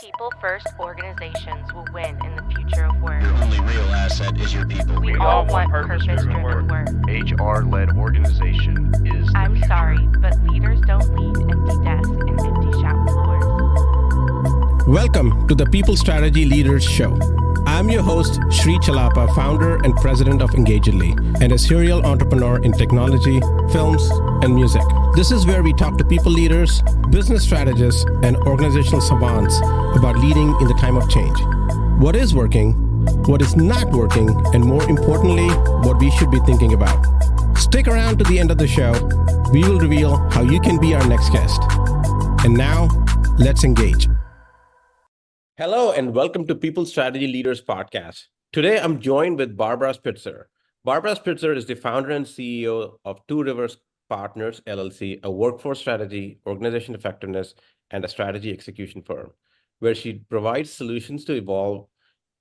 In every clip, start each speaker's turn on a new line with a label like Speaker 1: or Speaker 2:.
Speaker 1: People first organizations will win in the future of work.
Speaker 2: Your only real asset is your people.
Speaker 1: We all want purpose-driven work.
Speaker 3: HR-led organization is the
Speaker 1: I'm
Speaker 3: future.
Speaker 1: sorry, but leaders don't lead empty desks and empty shop floors.
Speaker 4: Welcome to the People Strategy Leaders Show. I'm your host, Sri Chellappa, founder and president of Engagedly, and a serial entrepreneur in technology, films, and music. This is where we talk to people leaders, business strategists, and organizational savants about leading in the time of change. What is working, what is not working, and more importantly, what we should be thinking about. Stick around to the end of the show. We will reveal how you can be our next guest. And now, let's engage. Hello, and welcome to People Strategy Leaders Podcast. Today, I'm joined with Barbara Spitzer. Barbara Spitzer is the founder and CEO of Two Rivers Partners, LLC, a workforce strategy, organization effectiveness, and a strategy execution firm, where she provides solutions to evolve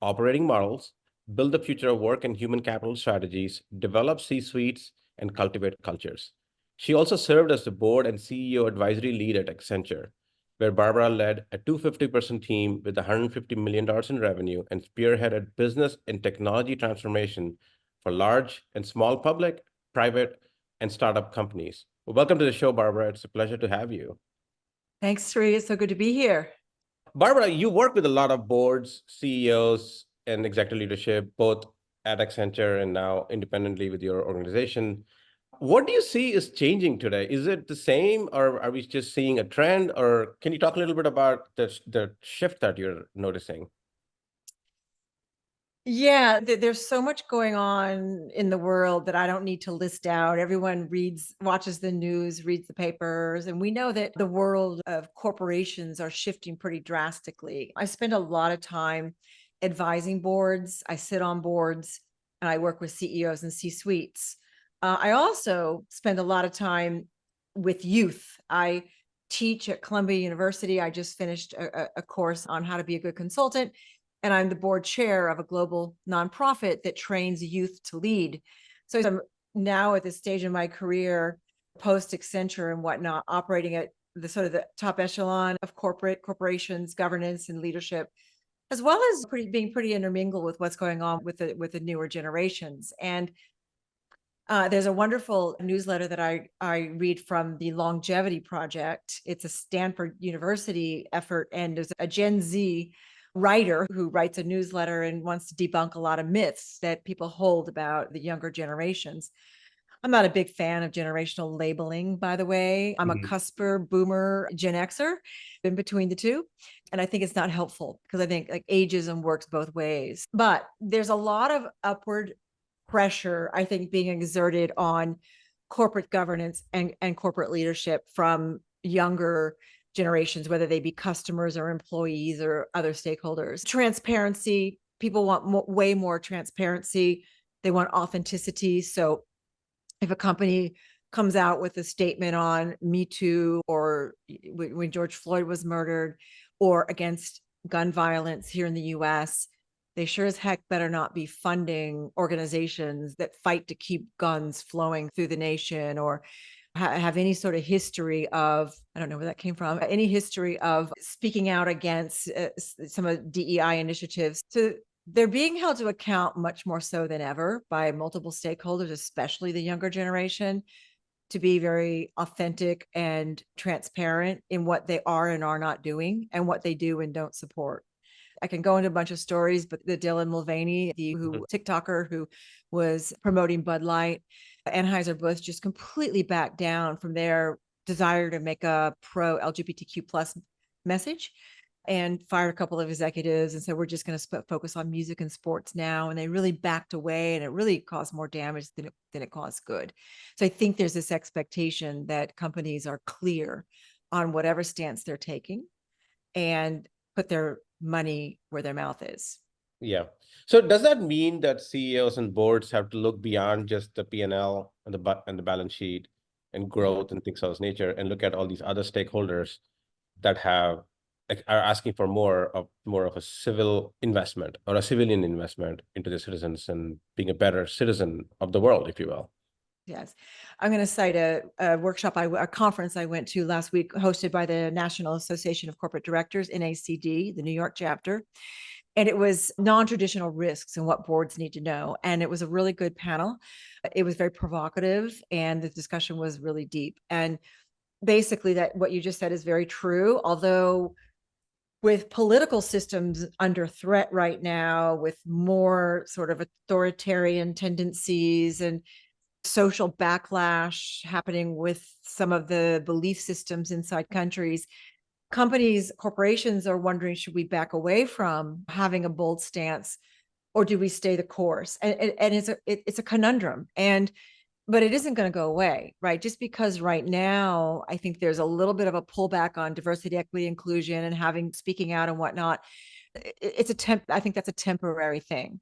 Speaker 4: operating models, build the future of work and human capital strategies, develop C-suites, and cultivate cultures. She also served as the board and CEO advisory lead at Accenture, where Barbara led a 250-person team with $150 million in revenue and spearheaded business and technology transformation for large and small public, private, and startup companies. Well, welcome to the show, Barbara. It's a pleasure to have you.
Speaker 5: Thanks, Sri. It's so good to be here.
Speaker 4: Barbara, you work with a lot of boards, CEOs, and executive leadership, both at Accenture and now independently with your organization. What do you see is changing today? Is it the same, or are we just seeing a trend? Or can you talk a little bit about the shift that you're noticing?
Speaker 5: Yeah, there's so much going on in the world that I don't need to list out. Everyone watches the news, reads the papers, and we know that the world of corporations are shifting pretty drastically. I spend a lot of time advising boards. I sit on boards and I work with CEOs and C-suites. I also spend a lot of time with youth. I teach at Columbia University. I just finished a course on how to be a good consultant, and I'm the board chair of a global nonprofit that trains youth to lead. So I'm now at this stage in my career, post Accenture and whatnot, operating at the sort of the top echelon of corporations, governance, and leadership, as well as being pretty intermingled with what's going on with the newer generations. And there's a wonderful newsletter that I read from the Longevity Project. It's a Stanford University effort, and there's a Gen Z writer who writes a newsletter and wants to debunk a lot of myths that people hold about the younger generations. I'm not a big fan of generational labeling, by the way. I'm a cusper, boomer, Gen Xer, in between the two. And I think it's not helpful because I think like ageism works both ways. But there's a lot of upward pressure, I think, being exerted on corporate governance and corporate leadership from younger generations, whether they be customers or employees or other stakeholders. Transparency, people want way more transparency. They want authenticity. So if a company comes out with a statement on Me Too, or when George Floyd was murdered, or against gun violence here in the US, they sure as heck better not be funding organizations that fight to keep guns flowing through the nation, or have any sort of history of, I don't know where that came from, any history of speaking out against some of DEI initiatives. So they're being held to account much more so than ever by multiple stakeholders, especially the younger generation, to be very authentic and transparent in what they are and are not doing and what they do and don't support. I can go into a bunch of stories, but the Dylan Mulvaney, the TikToker who was promoting Bud Light, Anheuser-Busch just completely backed down from their desire to make a pro-LGBTQ plus message and fired a couple of executives and said, we're just going to focus on music and sports now. And they really backed away, and it really caused more damage than it caused good. So I think there's this expectation that companies are clear on whatever stance they're taking and put their money where their mouth is.
Speaker 4: Yeah. So does that mean that CEOs and boards have to look beyond just the P&L and the balance sheet and growth and things of this nature, and look at all these other stakeholders that are asking for more of a civil investment or a civilian investment into the citizens and being a better citizen of the world, if you will?
Speaker 5: Yes. I'm going to cite a workshop, a conference I went to last week, hosted by the National Association of Corporate Directors, NACD, the New York chapter. And it was non-traditional risks and what boards need to know. And it was a really good panel. It was very provocative and the discussion was really deep. And basically that what you just said is very true. Although with political systems under threat right now, with more sort of authoritarian tendencies and social backlash happening with some of the belief systems inside countries, companies, corporations are wondering, should we back away from having a bold stance or do we stay the course? And it's a conundrum. But it isn't going to go away, right? Just because right now, I think there's a little bit of a pullback on diversity, equity, inclusion and speaking out and whatnot. I think that's a temporary thing.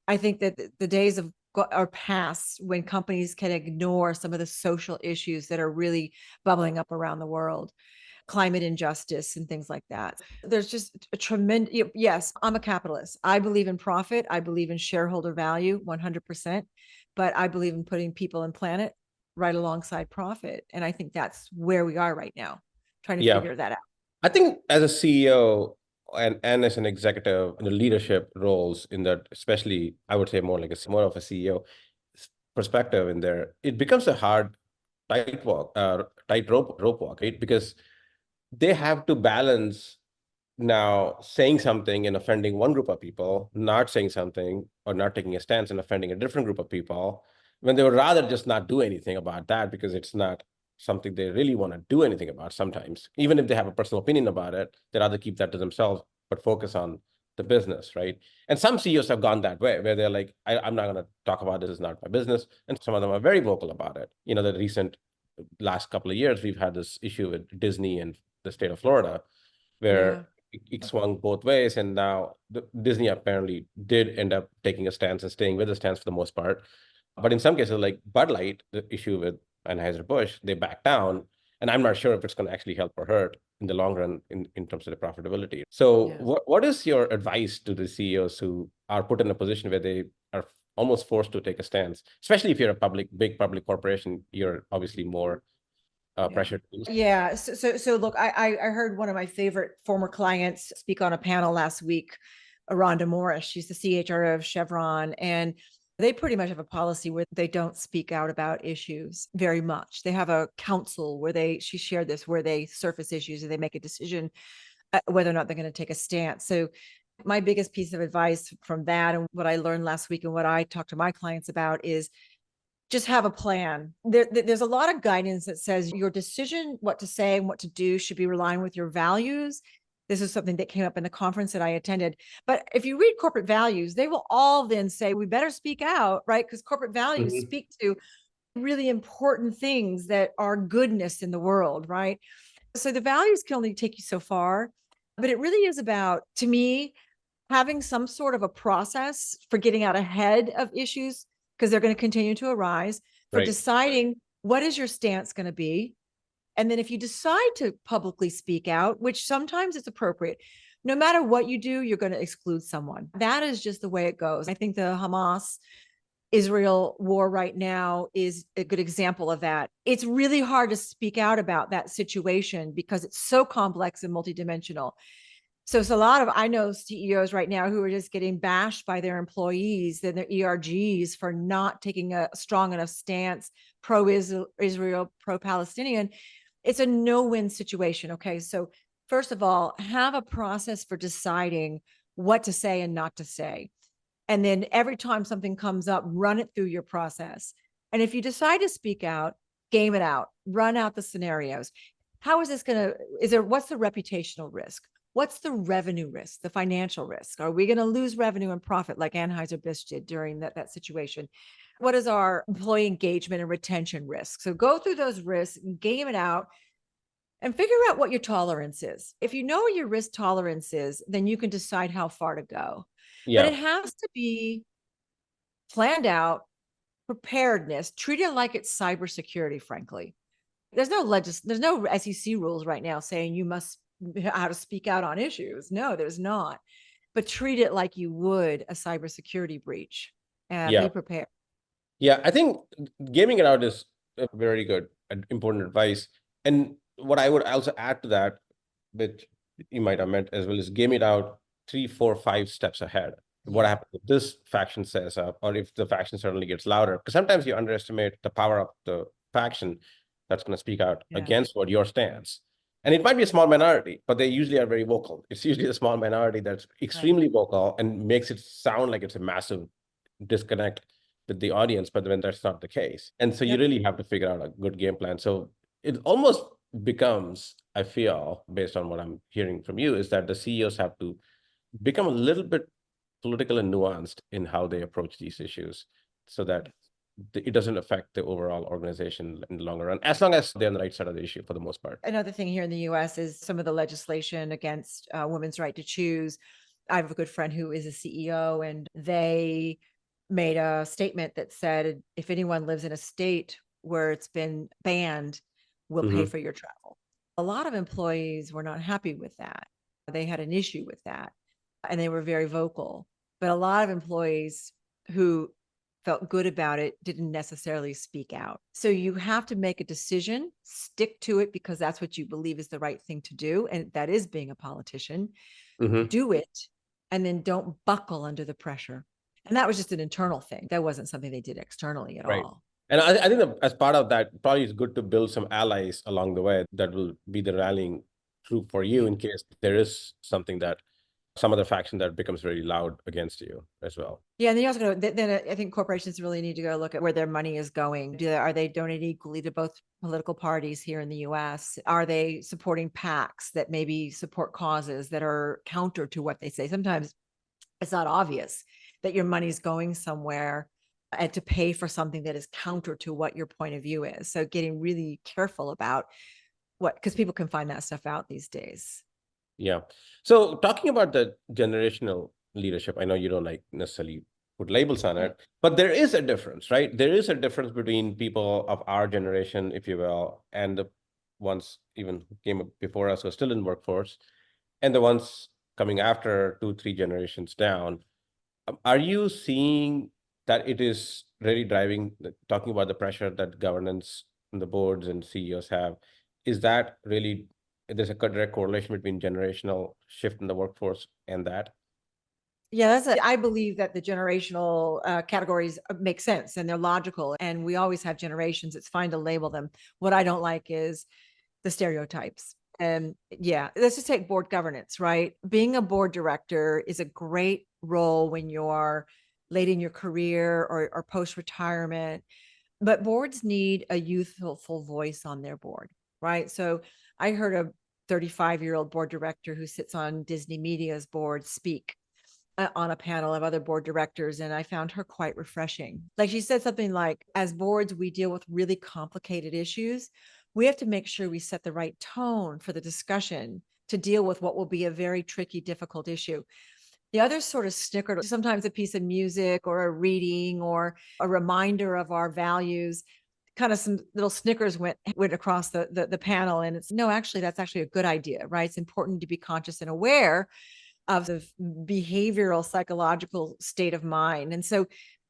Speaker 5: I think that the days are past when companies can ignore some of the social issues that are really bubbling up around the world, climate injustice and things like that. There's just a tremendous, yes, I'm a capitalist. I believe in profit. I believe in shareholder value 100%, but I believe in putting people and planet right alongside profit. And I think that's where we are right now, trying to
Speaker 4: Yeah.
Speaker 5: figure that out.
Speaker 4: I think as a CEO and as an executive in the leadership roles in that, especially I would say more like more of a CEO perspective in there, it becomes a hard tightrope walk, right? Because they have to balance now saying something and offending one group of people, not saying something or not taking a stance and offending a different group of people, when they would rather just not do anything about that because it's not something they really want to do anything about sometimes. Even if they have a personal opinion about it, they'd rather keep that to themselves, but focus on the business, right? And some CEOs have gone that way, where they're like, I'm not going to talk about this, it's not my business. And some of them are very vocal about it. You know, the recent last couple of years, we've had this issue with Disney and the state of Florida, where it swung both ways. And now Disney apparently did end up taking a stance and staying with the stance for the most part. But in some cases, like Bud Light, the issue with Anheuser-Busch, they back down. And I'm not sure if it's going to actually help or hurt in the long run in terms of the profitability. So what is your advice to the CEOs who are put in a position where they are almost forced to take a stance, especially if you're a big public corporation, you're obviously more pressured.
Speaker 5: Yeah. So look, I heard one of my favorite former clients speak on a panel last week, Rhonda Morris. She's the CHRO of Chevron, and they pretty much have a policy where they don't speak out about issues very much. They have a council where she shared this, where they surface issues and they make a decision whether or not they're going to take a stance. So my biggest piece of advice from that and what I learned last week and what I talk to my clients about is just have a plan. There's a lot of guidance that says your decision, what to say and what to do, should be relying with your values. This is something that came up in the conference that I attended. But if you read corporate values, they will all then say, we better speak out, right? Because corporate values speak to really important things that are goodness in the world, right? So the values can only take you so far, but it really is about, to me, having some sort of a process for getting out ahead of issues, because they're going to continue to arise, for deciding what is your stance going to be. And then if you decide to publicly speak out, which sometimes it's appropriate, no matter what you do, you're going to exclude someone. That is just the way it goes. I think the Hamas-Israel war right now is a good example of that. It's really hard to speak out about that situation because it's so complex and multidimensional. So it's I know CEOs right now who are just getting bashed by their employees and their ERGs for not taking a strong enough stance, pro-Israel, pro-Palestinian. It's a no-win situation. Okay. So first of all, have a process for deciding what to say and not to say. And then every time something comes up, run it through your process. And if you decide to speak out, game it out, run out the scenarios. How is this what's the reputational risk? What's the revenue risk, the financial risk? Are we going to lose revenue and profit like Anheuser-Busch did during that situation? What is our employee engagement and retention risk? So go through those risks, game it out, and figure out what your tolerance is. If you know what your risk tolerance is, then you can decide how far to go. But it has to be planned out, preparedness, treat it like it's cybersecurity, frankly. There's no SEC rules right now saying you must how to speak out on issues. No, there's not. But treat it like you would a cybersecurity breach and be prepared.
Speaker 4: Yeah, I think gaming it out is a very good and important advice. And what I would also add to that, which you might have meant as well, is game it out 3, 4, 5 steps ahead. What
Speaker 5: Yeah.
Speaker 4: happens if this faction says up, or if the faction suddenly gets louder? Because sometimes you underestimate the power of the faction that's going to speak out
Speaker 5: Yeah.
Speaker 4: against what your stance. And it might be a small minority, but they usually are very vocal. It's usually a small minority that's
Speaker 5: Right.
Speaker 4: extremely vocal and makes it sound like it's a massive disconnect with the audience, but when that's not the case. And so you
Speaker 5: Yep.
Speaker 4: really have to figure out a good game plan. So it almost becomes, I feel, based on what I'm hearing from you, is that the CEOs have to become a little bit political and nuanced in how they approach these issues so that it doesn't affect the overall organization in the longer run, as long as they're on the right side of the issue for the most part.
Speaker 5: Another thing here in the US is some of the legislation against women's right to choose. I have a good friend who is a CEO, and they made a statement that said if anyone lives in a state where it's been banned, we'll pay
Speaker 4: Hmm.
Speaker 5: for your travel. A lot of employees were not happy with that. They had an issue with that, and they were very vocal. But a lot of employees who felt good about it didn't necessarily speak out. So you have to make a decision, stick to it because that's what you believe is the right thing to do. And that is being a politician.
Speaker 4: Hmm.
Speaker 5: Do it and then don't buckle under the pressure. And that was just an internal thing. That wasn't something they did externally at
Speaker 4: Right.
Speaker 5: all.
Speaker 4: And I think that as part of that, probably it's good to build some allies along the way that will be the rallying troop for you in case there is something that some other faction that becomes very loud against you as well.
Speaker 5: Yeah, and then you also go, then I think corporations really need to go look at where their money is going. Are they donating equally to both political parties here in the US? Are they supporting PACs that maybe support causes that are counter to what they say? Sometimes it's not obvious that your money's going somewhere and to pay for something that is counter to what your point of view is. So getting really careful about because people can find that stuff out these days.
Speaker 4: Yeah. So talking about the generational leadership, I know you don't like necessarily put labels on it, but there is a difference, right? There is a difference between people of our generation, if you will, and the ones even who came up before us who are still in workforce, and the ones coming after 2, 3 generations down. Are you seeing that it is really driving, talking about the pressure that governance and the boards and CEOs have? Is that really, there's a direct correlation between generational shift in the workforce and that?
Speaker 5: Yeah, I believe that the generational categories make sense and they're logical. And we always have generations. It's fine to label them. What I don't like is the stereotypes. And yeah, let's just take board governance, right? Being a board director is a great role when you're late in your career or post retirement, but boards need a youthful voice on their board, right? So I heard a 35-year-old board director who sits on Disney Media's board speak on a panel of other board directors, and I found her quite refreshing. Like she said something like, as boards, we deal with really complicated issues. We have to make sure we set the right tone for the discussion to deal with what will be a very tricky, difficult issue. The others sort of snickered, sometimes a piece of music or a reading or a reminder of our values. Kind of some little snickers went across the panel. And it's no, actually, that's actually a good idea, right? It's important to be conscious and aware of the behavioral psychological state of mind. And so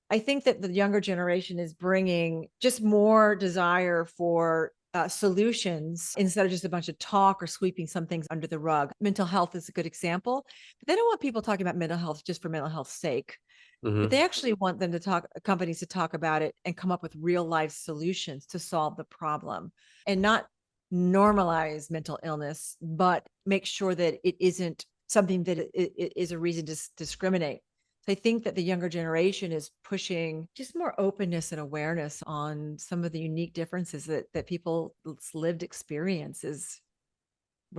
Speaker 5: I think that the younger generation is bringing just more desire for solutions instead of just a bunch of talk or sweeping some things under the rug. Mental health is a good example, but they don't want people talking about mental health just for mental health's sake. But
Speaker 4: Hmm.
Speaker 5: they actually want them to companies to talk about it and come up with real life solutions to solve the problem and not normalize mental illness, but make sure that it isn't something that it is a reason to discriminate. So I think that the younger generation is pushing just more openness and awareness on some of the unique differences that people's lived experiences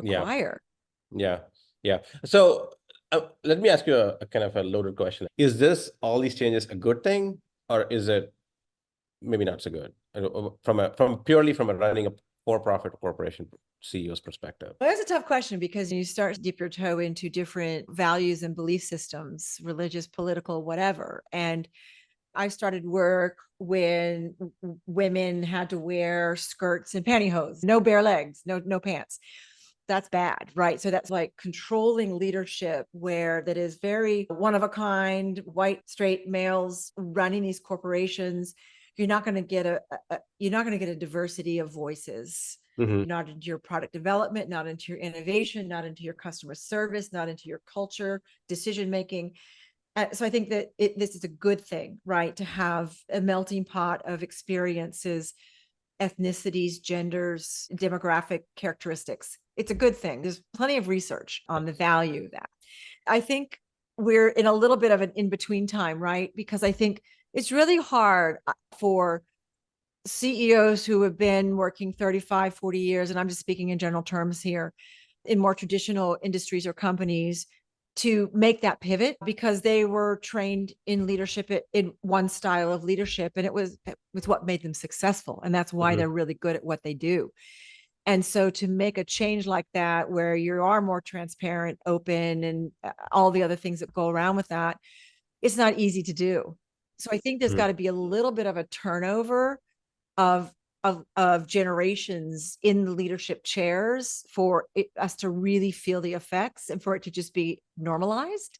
Speaker 4: Yeah.
Speaker 5: require.
Speaker 4: Yeah. Yeah. So let me ask you a kind of a loaded question. Is this, all these changes, a good thing, or is it maybe not so good from purely from a running a for-profit corporation CEO's perspective?
Speaker 5: Well, that's a tough question because you start to dip your toe into different values and belief systems, religious, political, whatever. And I started work when women had to wear skirts and pantyhose, no bare legs, no pants. That's bad, right? So that's like controlling leadership where that is very one of a kind, white, straight males running these corporations you're not going to get you're not going to get a diversity of voices, not into your product development, not into your innovation, not into your customer service, not into your culture, decision making. So I think that this is a good thing, right? To have a melting pot of experiences, ethnicities, genders, demographic characteristics. It's a good thing. There's plenty of research on the value of that. I think we're in a little bit of an in-between time, right? Because I think it's really hard for CEOs who have been working 35, 40 years, and I'm just speaking in general terms here, in more traditional industries or companies, to make that pivot because they were trained in leadership in one style of leadership, and it was what made them successful, and that's why they're really good at what they do. And so to make a change like that, where you are more transparent, open, and all the other things that go around with that, it's not easy to do. So I think there's got to be a little bit of a turnover of generations in the leadership chairs for us to really feel the effects and for it to just be normalized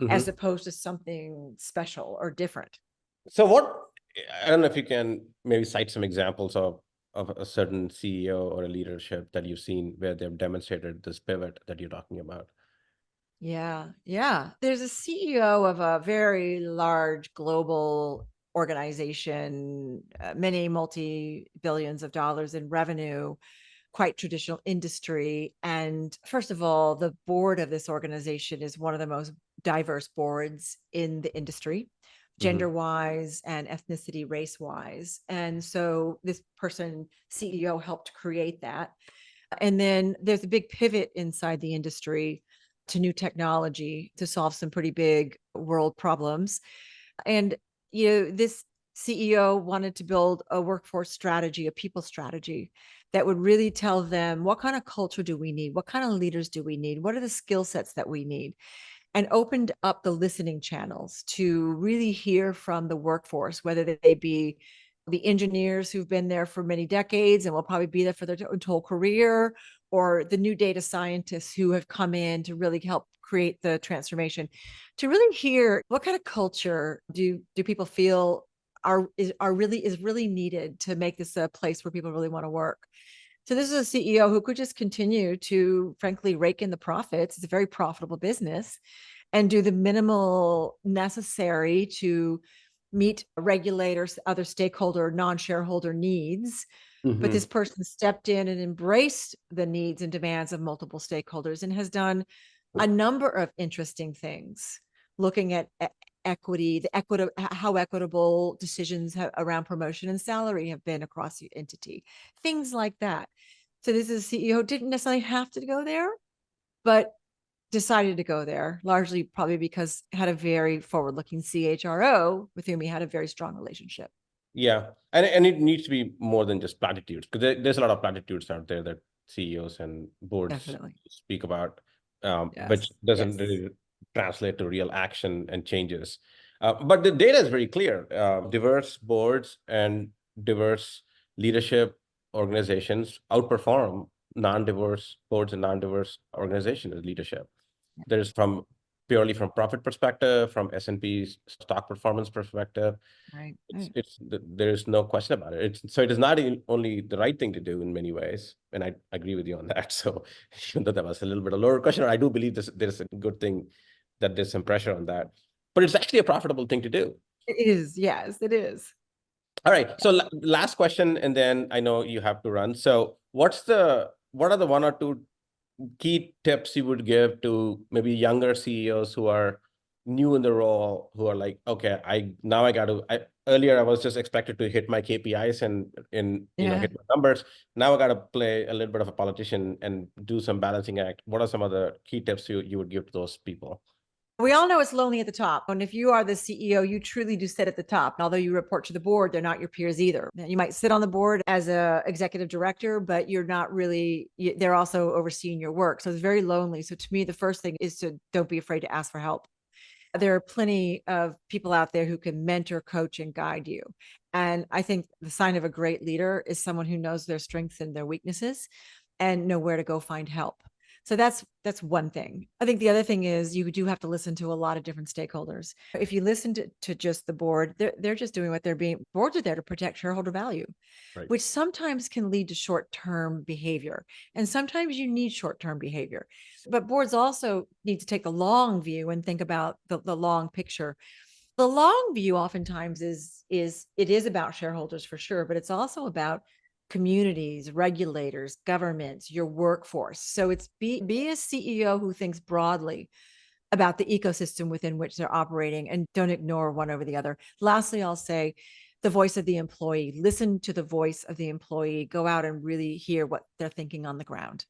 Speaker 5: as opposed to something special or different.
Speaker 4: So I don't know if you can maybe cite some examples of a certain CEO or a leadership that you've seen where they've demonstrated this pivot that you're talking about.
Speaker 5: Yeah. There's a CEO of a very large global organization, many multi-billions of dollars in revenue, quite traditional industry. And first of all, the board of this organization is one of the most diverse boards in the industry, gender-wise and ethnicity, race-wise. And so this person, CEO, helped create that. And then there's a big pivot inside the industry to new technology to solve some pretty big world problems. And, this CEO wanted to build a workforce strategy, a people strategy that would really tell them, what kind of culture do we need? What kind of leaders do we need? What are the skill sets that we need? And opened up the listening channels to really hear from the workforce, whether they be the engineers who've been there for many decades and will probably be there for their whole career, or the new data scientists who have come in to really help create the transformation, to really hear what kind of culture do people feel is really needed to make this a place where people really want to work. So this is a CEO who could just continue to, frankly, rake in the profits. It's a very profitable business, and do the minimal necessary to meet regulators, other stakeholder, non-shareholder needs. But this person stepped in and embraced the needs and demands of multiple stakeholders and has done a number of interesting things, looking at equity, how equitable decisions around promotion and salary have been across the entity, things like that. So this is a CEO who didn't necessarily have to go there, but decided to go there, largely probably because had a very forward-looking CHRO with whom he had a very strong relationship.
Speaker 4: Yeah, and it needs to be more than just platitudes, because there's a lot of platitudes out there that CEOs and boards speak about, which doesn't really translate to real action and changes. But the data is very clear. Diverse boards and diverse leadership organizations outperform non-diverse boards and non-diverse organizations leadership. There's purely from profit perspective, from S&P's stock performance perspective, there's no question about it. So it is not only the right thing to do in many ways, and I agree with you on that. So even though that was a little bit of a lower question, I do believe there's a good thing that there's some pressure on that, but it's actually a profitable thing to do.
Speaker 5: It is, yes, it is.
Speaker 4: All right. So last question, and then I know you have to run. So what are the one or two key tips you would give to maybe younger CEOs who are new in the role, who are like, okay, earlier I was just expected to hit my KPIs and hit my numbers. Now I got to play a little bit of a politician and do some balancing act. What are some of the key tips you would give to those people?
Speaker 5: We all know it's lonely at the top. And if you are the CEO, you truly do sit at the top. And although you report to the board, they're not your peers either. You might sit on the board as an executive director, but you're not really, they're also overseeing your work. So it's very lonely. So to me, the first thing is to don't be afraid to ask for help. There are plenty of people out there who can mentor, coach, and guide you. And I think the sign of a great leader is someone who knows their strengths and their weaknesses and know where to go find help. So that's one thing. I think the other thing is you do have to listen to a lot of different stakeholders. If you listen to just the board, they're just doing what boards are there to protect shareholder value,
Speaker 4: Right.
Speaker 5: which sometimes can lead to short-term behavior. And sometimes you need short-term behavior. But boards also need to take the long view and think about the long picture. The long view oftentimes it is about shareholders for sure, but it's also about communities, regulators, governments, your workforce. So it's be a CEO who thinks broadly about the ecosystem within which they're operating and don't ignore one over the other. Lastly, I'll say the voice of the employee. Listen to the voice of the employee. Go out and really hear what they're thinking on the ground.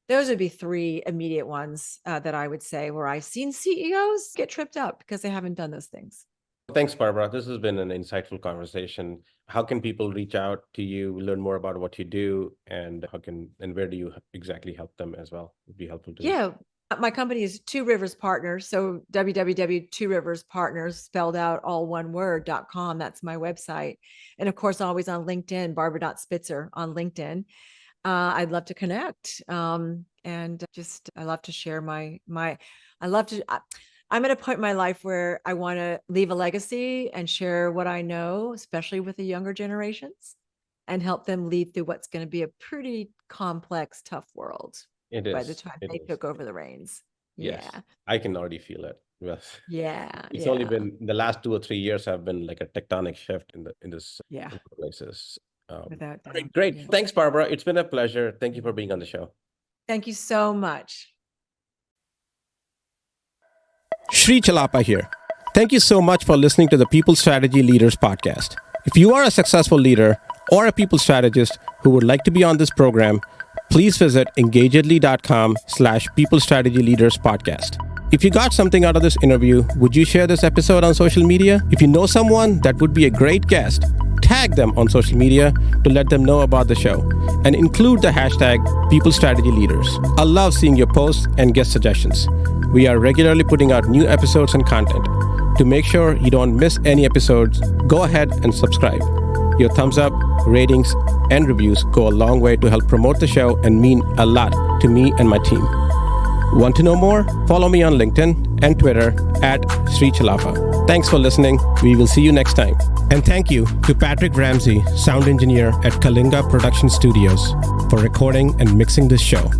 Speaker 5: Those would be three immediate ones that I would say where I've seen CEOs get tripped up because they haven't done those things.
Speaker 4: Thanks, Barbara. This has been an insightful conversation. How can people reach out to you, learn more about what you do, and where do you exactly help them as well? Would be helpful to.
Speaker 5: Yeah, my company is Two Rivers Partners. So www.tworiverspartners, spelled out all one word.com. That's my website. And of course, always on LinkedIn, Barbara.Spitzer on LinkedIn. I'd love to connect. And just, I love to share I'm at a point in my life where I want to leave a legacy and share what I know, especially with the younger generations, and help them lead through what's going to be a pretty complex, tough world
Speaker 4: It is.
Speaker 5: by the time they took over the reins.
Speaker 4: Yes,
Speaker 5: Yeah.
Speaker 4: I can already feel it. Yes.
Speaker 5: Yeah.
Speaker 4: It's only been the last 2 or 3 years have been like a tectonic shift in this
Speaker 5: Yeah.
Speaker 4: places.
Speaker 5: Without
Speaker 4: All
Speaker 5: doubt.
Speaker 4: right, great.
Speaker 5: Yeah.
Speaker 4: Thanks, Barbara. It's been a pleasure. Thank you for being on the show.
Speaker 5: Thank you so much.
Speaker 4: Sri Chellappa here. Thank you so much for listening to the People Strategy Leaders podcast. If you are a successful leader or a people strategist who would like to be on this program, please visit engagedly.com/People Strategy Leaders podcast. If you got something out of this interview, would you share this episode on social media? If you know someone that would be a great guest, tag them on social media to let them know about the show and include the hashtag People Strategy Leaders. I love seeing your posts and guest suggestions. We are regularly putting out new episodes and content. To make sure you don't miss any episodes, go ahead and subscribe. Your thumbs up, ratings, and reviews go a long way to help promote the show and mean a lot to me and my team. Want to know more? Follow me on LinkedIn and Twitter @Sri Chellappa. Thanks for listening. We will see you next time. And thank you to Patrick Ramsey, sound engineer at Kalinga Production Studios, for recording and mixing this show.